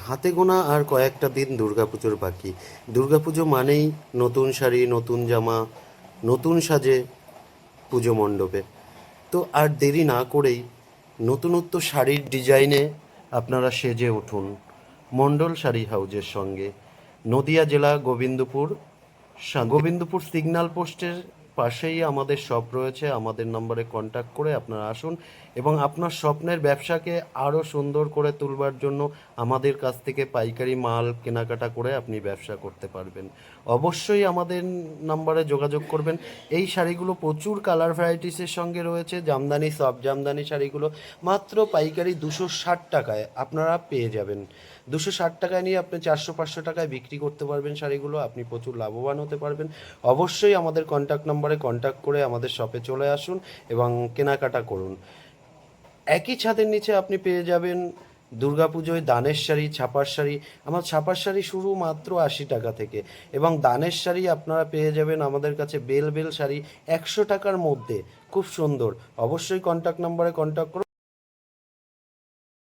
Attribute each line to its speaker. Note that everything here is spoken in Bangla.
Speaker 1: হাতে গোনা আর কয়েকটা দিন দুর্গাপুজোর বাকি। দুর্গাপুজো মানেই নতুন শাড়ি, নতুন জামা, নতুন সাজে পুজো মণ্ডপে। তো আর দেরি না করেই নতুনত্ব শাড়ির ডিজাইনে আপনারা সেজে উঠুন মণ্ডল শাড়ি হাউজের সঙ্গে। নদিয়া জেলা গোবিন্দপুর, গোবিন্দপুর সিগন্যাল পোস্টের পাশেই আমাদের শপ রয়েছে। আমাদের নম্বরে কন্ট্যাক্ট করে আপনারা আসুন এবং আপনার স্বপ্নের ব্যবসাকে আরও সুন্দর করে তুলবার জন্য আমাদের কাছ থেকে পাইকারি মাল কেনাকাটা করে আপনি ব্যবসা করতে পারবেন। অবশ্যই আমাদের নম্বরে যোগাযোগ করবেন। এই শাড়িগুলো প্রচুর কালার ভ্যারাইটিসের সঙ্গে রয়েছে। জামদানি, সফট জামদানি শাড়িগুলো মাত্র পাইকারি 260 টাকায় আপনারা পেয়ে যাবেন। 260 টাকায় নিয়ে আপনি 400-500 টাকায় বিক্রি করতে পারবেন শাড়িগুলো। আপনি প্রচুর লাভবান হতে পারবেন। অবশ্যই আমাদের কন্ট্যাক্ট নম্বরে কন্ট্যাক্ট করে আমাদের শপে চলে আসুন এবং কেনাকাটা করুন। একই ছাদের নিচে আপনি পেয়ে যাবেন দুর্গাপুজোয় দানের শাড়ি, ছাপার শাড়ি। আমার ছাপার শাড়ি শুরু মাত্র 80 টাকা থেকে, এবং দানের শাড়ি আপনারা পেয়ে যাবেন আমাদের কাছে বেল বেল শাড়ি 100 টাকার মধ্যে, খুব সুন্দর। অবশ্যই কন্ট্যাক্ট নম্বরে কন্ট্যাক্ট করুন।